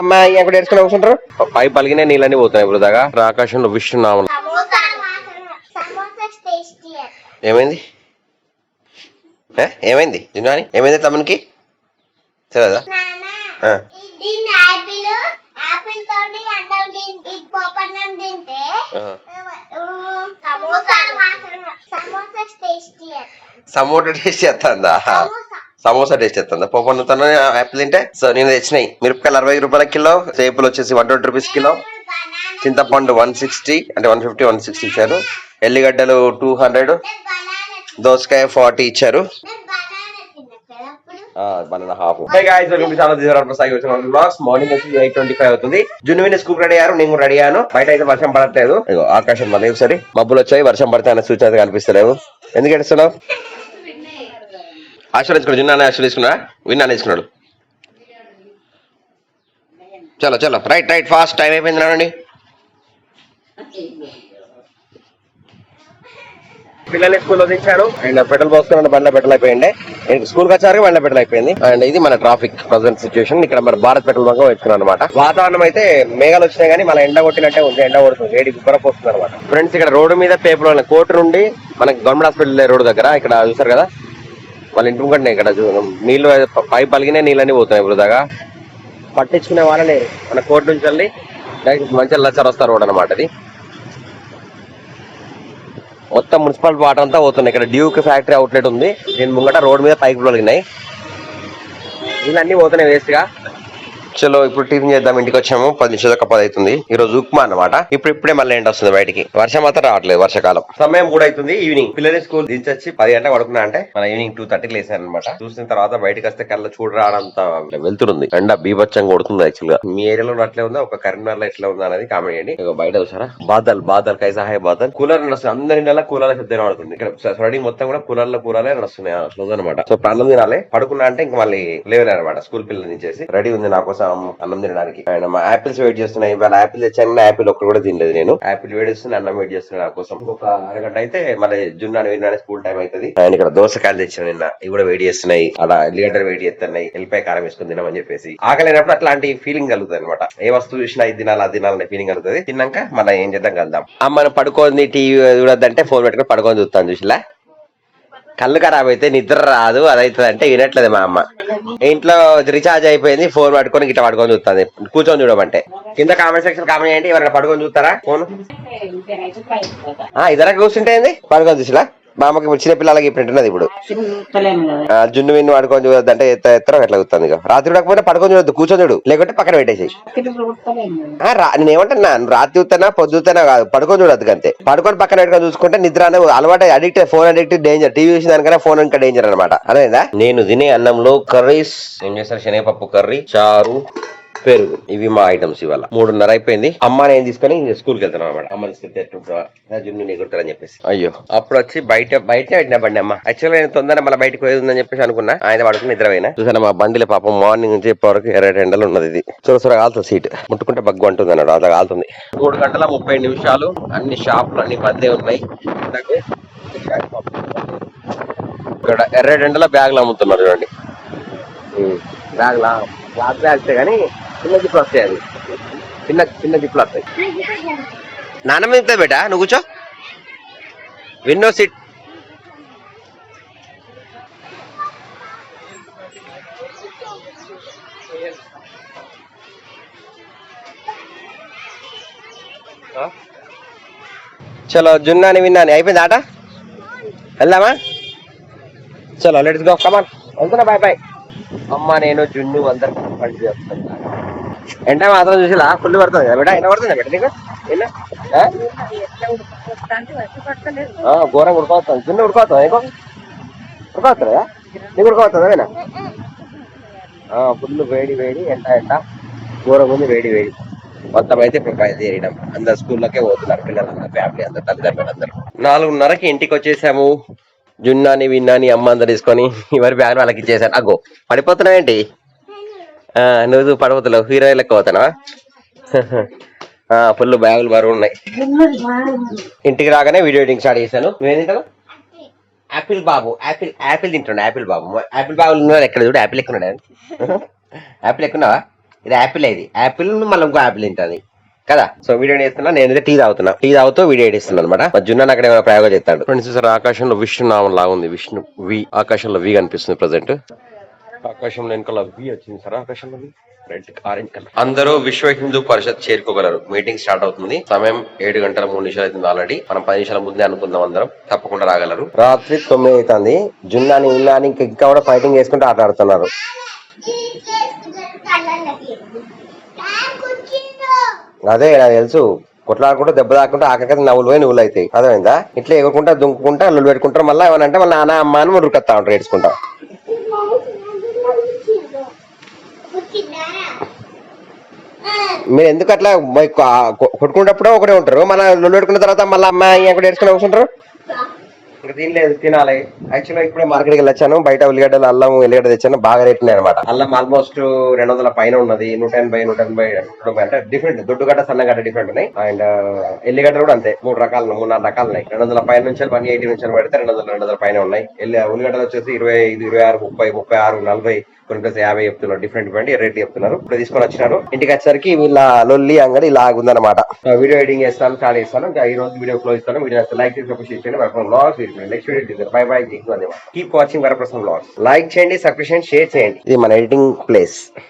అమ్మాయి ఎక్కడ వేసుకుని కూర్చుంటారు. పై పలిగిన నీళ్ళని పోతున్నాయి ఇప్పుడు దాకా ఆకాశంలో విష్ణునామం. ఏమైంది ఏమైంది జున్నాని ఏమైంది తమ్మునికి తెలియదా? సమోసా టేస్ట్ చేస్తుందా? సమోసా టేస్ట్ చేస్తుందా? పోపన్నుతో యాపిల్ తింటే. సో నేను తెచ్చినాయి మిరపకాయలు 60 రూపాయల కిలో, చేపలు వచ్చేసి 120 రూపీస్ కిలో, చింతపండు 160 అంటే 150 160 ఇచ్చారు, ఎల్లిగడ్డలు 200, దోసకాయ 40 ఇచ్చారు, బనానా హాఫ్. మార్నింగ్ వచ్చి 8:25 అవుతుంది. జున్ను స్కూల్ రెడీ అయ్యారు, నేను రెడీ అయ్యాను. బయట అయితే వర్షం పడట్లేదు. ఆకాశం మళ్ళీ ఒకసారి మబ్బులు వచ్చాయి, వర్షం పడితే అనే సూచన కనిపిస్తలేవు. ఎందుకు ఏడుస్తున్నావు? ఆశీర్వదించుకున్నాడు జున్నాను, ఆశీర్వదించుకున్నా, విన్నాను వేసుకున్నాడు. చలో చలో రైట్ రైట్ ఫాస్ట్ టైం అయిపోయింది నానండి. పిల్లల్ని స్కూల్లో దించాడు అండ్ పెట్రోల్ పోసుకున్న బండ్లో పెట్రోల్ అయిపోయింది. స్కూల్కి వచ్చారు బండ్లో పెట్రోల్ అయిపోయింది. అండ్ ఇది మన ట్రాఫిక్ ప్రజెంట్ సిచ్యువేషన్. ఇక్కడ మన భారత్ పెట్రోల్ బంక్ వచ్చుకున్నాం అనమాట. వాతావరణం అయితే మేఘాలు వచ్చినాయి కానీ మళ్ళీ ఎండ కొట్టినట్టే ఉంది, ఎండ కొడుతుంది, వేడి గుబ్బరకు వస్తుంది అనమాట. ఫ్రెండ్స్ ఇక్కడ రోడ్డు మీద పేపర్ కోర్టు నుండి మనకి గవర్నమెంట్ హాస్పిటల్ రోడ్డు దగ్గర ఇక్కడ చూసారు కదా, వాళ్ళ ఇంటి ముంగంటే ఇక్కడ నీళ్లు పై పలిగిన నీళ్ళని పోతున్నాయి ఇప్పుడు దాకా. పట్టించుకునే వాళ్ళే లేరు. మన కోర్టు నుంచి వెళ్ళి డైరెక్ట్ మంచిగా లచ్చర్ వస్తారు రోడ్ అనమాట. అది మొత్తం మున్సిపల్ వాటర్ అంతా పోతున్నాయి. ఇక్కడ డ్యూక్ ఫ్యాక్టరీ అవుట్లెట్ ఉంది, దీని ముంగట రోడ్ మీద పైపులు పలిగినాయి, ఇవన్నీ పోతున్నాయి వేస్ట్ గా. చలో ఇప్పుడు టిఫిన్ చేద్దాం. ఇంటికి వచ్చాము, 10 నిమిషాలు 10 అవుతుంది. ఈ రోజు ఉప్మా అనమాట. ఇప్పుడే మళ్ళీ ఎండ వస్తుంది బయటికి, వర్షం మాత్రం రావట్లేదు, వర్షాకాలం. సమయం 3 అవుతుంది ఈవినింగ్. పిల్లల్ని స్కూల్ దించొచ్చి 10 గంటలకు పడుకున్నా అంటే మన ఈవినింగ్ 2:30కి లేసాను అనమాట. చూసిన తర్వాత బయటకు వస్తే కళ్ళ చూడరాడంత వెళ్తుంది, ఎండ బీభత్సంగా కొడుతుంది. యాక్చువల్ గా మీ ఏరియాలో అట్లే ఉందా, ఒక కరీంనగర్ లో ఎట్లా ఉందా అనేది కామెంట్ చేయండి. బయట చూసారా బాదల్ బాదల్ కైసా హై బాదల్. కూలర్ నడుస్తుంది, అందరి నెల కూలర్ శబ్దం పడుతుంది. ఇక్కడ సరౌండింగ్ మొత్తం కూడా కూలర్లే నడుస్తున్నాయి అట్లా అనమాట. సో అన్నం తినాలి, పడుకున్నా అంటే ఇంకా మళ్ళీ లేవలే అనమాట. స్కూల్ పిల్లలు దించేసి రెడీ ఉంది నా కోసం అన్నం తినడానికి. ఆయన మా యాపిల్స్ వెయిట్ చేస్తున్నాయి. ఇవాళ యాపిల్ తెచ్చాను, యాపిల్ ఒక్కటి కూడా తినలేదు నేను. యాపిల్ వేడి చేస్తున్నా, అన్నం వెయిట్ చేస్తున్నా నా కోసం. ఒక అరగంట అయితే మళ్ళీ విన్నాను స్కూల్ టైం అవుతుంది. ఆయన ఇక్కడ దోసకాయలు తెచ్చిన నిన్న, ఇవి కూడా వెయిట్ చేస్తున్నాయి. అలా ఎల్లిగడ్డలు వెయిట్ చేస్తున్నాయి, ఎల్లిపాయ కారం వేసుకుని తినమని చెప్పేసి. ఆకలినప్పుడు అట్లాంటి ఫీలింగ్ కలుగుతుంది అనమాట. ఏ వస్తువు చూసినా ఇది తినాలి అది తినాలనే ఫీలింగ్ కలుగుతుంది. తిన్నాక మళ్ళీ ఏం చేద్దాం కలుద్దాం. అమ్మను పడుకోంది, టీవీ చూడద్దంటే ఫోన్ పెట్టుకుని పడుకొని చూస్తాను. చూసిలా కళ్ళు ఖరాబ్ అయితే నిద్ర రాదు, అదైతుంది అంటే వినట్లేదు మా అమ్మ. ఇంట్లో రీఛార్జ్ అయిపోయింది, ఫోన్ పట్టుకొని గిట్ట పడుకొని చూస్తుంది. కూర్చొని చూడమంటే కింద కామెంట్ సెక్షన్ కామెంట్ చేయండి, ఎవరైనా పడుకొని చూస్తారా ఫోన్? ఇదరా కూర్చుంటే పడుకొని చూసిలా. మా అమ్మకి ఇప్పుడు చిన్న పిల్లలకి ఇప్పుడు ఉంటున్నది. ఇప్పుడు జున్ను విన్ను పడుకొని చూడద్దంటే ఎత్తరో ఎట్లా కూర్తుంది. రాత్రి ఉడకపోతే పడుకొని చూడద్దు, కూర్చొని చూడు, లేకుంటే పక్కన పెట్టేసి. నేను ఏమంటున్నా, రాత్రి చూస్తానా పొద్దుతానా కాదు, పడుకొని చూడద్దు అంతే. పడుకొని పక్కన పెట్టుకొని చూసుకుంటే నిద్ర అలవాటు addict, phone addict danger. TV చూసిన దానికన్నా ఫోన్ ఇంకా డేంజర్ అనమాట. అదేదా నేను తినే అన్నంలో కర్రీస్ ఏం చేస్తారు, శనగపప్పు కర్రీ, చారు, పెరుగు, ఇవి మా ఐటమ్స్. ఇవాళ 3:30 అయిపోయింది. అమ్మ నేను తీసుకొని స్కూల్కి వెళ్తాను అనమాట. అమ్మ తీసుకెళ్తే జున్ను కొడతారని చెప్పేసి. అయ్యో అప్పుడు వచ్చి బయట పెట్టిన బండి అమ్మ. యాక్చువల్గా నేను తొందరగా మళ్ళీ బయటకు పోయిందని చెప్పేసి అనుకున్నా. ఆయన పడుకుని నిద్రపోయినా. చూసాను మా బండిలో పాపం మార్నింగ్ నుంచి వరకు 2 ఎండలు ఉన్నది. ఇది చూర కాలుతుంది, సీట్ ముట్టుకుంటే బగ్గు అంటుంది అన్నాడు, అలా కాలుతుంది. 3:35 అన్ని షాపులు అన్ని బందే ఉన్నాయి. ఇక్కడ ఎర్రటెండలో బ్యాగులు అమ్ముతున్నారు చూడండి. బ్యాగులా క్లాత్ బ్యాగ్సే కానీ చిన్న జిప్లు వస్తాయి. అది చిన్న జిప్లు వస్తాయి. నాన్నమ్మ చెప్తా బేటా, నువ్వు కూర్చో. Window seat. చలో జున్నాని విన్నాని అయిపోయింది ఆట, వెళ్దామా? చలో లెట్స్ గో, కమాన్. వెళ్తున్నా, బాయ్ బాయ్. అమ్మ నేను జున్ను అందరికి పని చేస్తాను. ఎండ మాత్రం చూసిలా ఫుల్ పడుతుంది కదా బేటా, ఎండ పడుతుంది బేట నీకు? ఘోరంగా ఉడకవుతుంది. జున్ను ఉడకవుతుంది నీకు? ఉడకవుతుందా నీకు? ఉడకవుతుందా వేనా? ఫుల్ వేడి ఎండ ఘోరంగా ఉంది, వేడి మొత్తం అయితే ఇప్పుడు బయలుదేరడం. అందరు స్కూల్లోకే పోతున్నారు పిల్లలందరూ, ఫ్యామిలీ అందరు, తల్లిదండ్రులు అందరు. 4:30కి ఇంటికి వచ్చేసాము. జున్నాని విన్నాని అమ్మ అందరు తీసుకొని ఎవరి బ్యాగ్ వాళ్ళకి ఇచ్చేసాను. అగో పడిపోతున్నావేంటి? నువ్వు పడిపోతున్నావు, హీరో లెక్క పోతానా? ఫుల్ బ్యాగులు బరువు ఉన్నాయి. ఇంటికి రాగానే వీడియో ఎడిటింగ్ స్టార్ట్ చేశాను. నువ్వేం తింటావు? యాపిల్ బాబు యాపిల్ తింటున్నాడు. యాపిల్ బాబు ఎక్కడ చూడు, యాపిల్ ఎక్కున్నాడు. యాపిల్ ఎక్కున్నావా? ఇది యాపిల్, ఇది యాపిల్ మళ్ళీ ఇంకో యాపిల్ తింటది కదా. సో వీడియో చేస్తున్నా, నేను టీ తాగుతున్నా, టీ తాగుతూ వీడియో ఎడిస్తున్నాను అనమాట. మా జున్న అక్కడ ఏమైనా ప్రయోగం చేస్తాడు. ఫ్రెండ్స్ సార్ ఆకాశంలో విష్ణు నామం లాగా ఉంది, విష్ణు వి, ఆకాశంలో వి కనిపిస్తుంది ప్రజెంట్. ఆకాశంలో వెనకాల వి వచ్చింది సార్, ఆకాశంలో రెడ్ ఆరెంజ్ కలర్. అందరూ విశ్వ హిందూ పరిషత్ చేరుకోగలరు. మీటింగ్ స్టార్ట్ అవుతుంది. సమయం 7:03 అవుతుంది. ఆల్రెడీ మనం 10 నిమిషాల ముందే అనుకుందాం, అందరం తప్పకుండా రాగలరు. రాత్రి 9 అవుతుంది. జున్నాని ఇన్నాని ఇంకా కూడా ఫైటింగ్ చేసుకుంటూ ఆటలాడుతున్నారు. అదే నాకు తెలుసు, కొట్లాడుకుంటూ దెబ్బ తాకుంటూ ఆఖరికి నవ్వులు పోయి నువ్వులు అవుతాయి. అదేమైందా? ఇట్లా ఎగురుకుంటా దుంకుకుంటా అల్లు పెట్టుకుంటారు. మళ్ళీ ఏమనంటే వాళ్ళ నాన్న అమ్మ అని మురుకొస్తా ఉంటారు ఏడ్చుకుంటా. మీరు ఎందుకు అట్లా కొట్టుకునేటప్పుడు ఒకటే ఉంటారు, మన లొల్లు పెట్టుకున్న తర్వాత మళ్ళీ అమ్మాయి అక్కడ ఏడ్చుకుని కూర్చుంటారు. ఇంకా తినలేదు, తినాలి. యాక్చువల్గా ఇప్పుడే మార్కెట్కి వెళ్ళొచ్చాను. బయట ఉల్లిగడ్డలు, అల్లం, ఎల్లిగడ్డ తెచ్చాను. బాగా రేట్ ఉన్నాయి అనమాట. అల్లం ఆల్మోస్ట్ 200 పైన ఉన్నది, 180 అంటే డిఫరెంట్. దొడ్డుగడ్డ, సన్నగడ్డ డిఫరెంట్ ఉన్నాయి. అండ్ ఎల్లిగడ్డలు కూడా అంతే, 3 రకాలు ఉన్నాయి. 200 పైన నుంచి 180 నుంచి పెడితే 200 పైన ఉన్నాయి. ఉల్లిగడ్డలు వచ్చేసి 25, 26, 30, 36, 40, కొన్ని ప్లస్ 50 చెప్తున్నారు. డిఫరెంట్ రేట్ చెప్తున్నారు. ఇప్పుడు తీసుకొని వచ్చినారు. ఇంటికి వచ్చేసరికి వీళ్ళ లొల్లి అంగడి ఇలా ఉందన్నమాట. వీడియో ఎడిటింగ్ చేస్తాను, చాలా చేస్తాను. ఇంకా ఈ రోజు వీడియో క్లోజ్ ఇస్తాను. వీడియో లైక్ చేసి next video by by. Keep watching Varaprasad vlogs. Like చేయండి, సబ్స్క్రిప్షన్, షేర్ చేయండి. ఇది మన ఎడిటింగ్ ప్లేస్.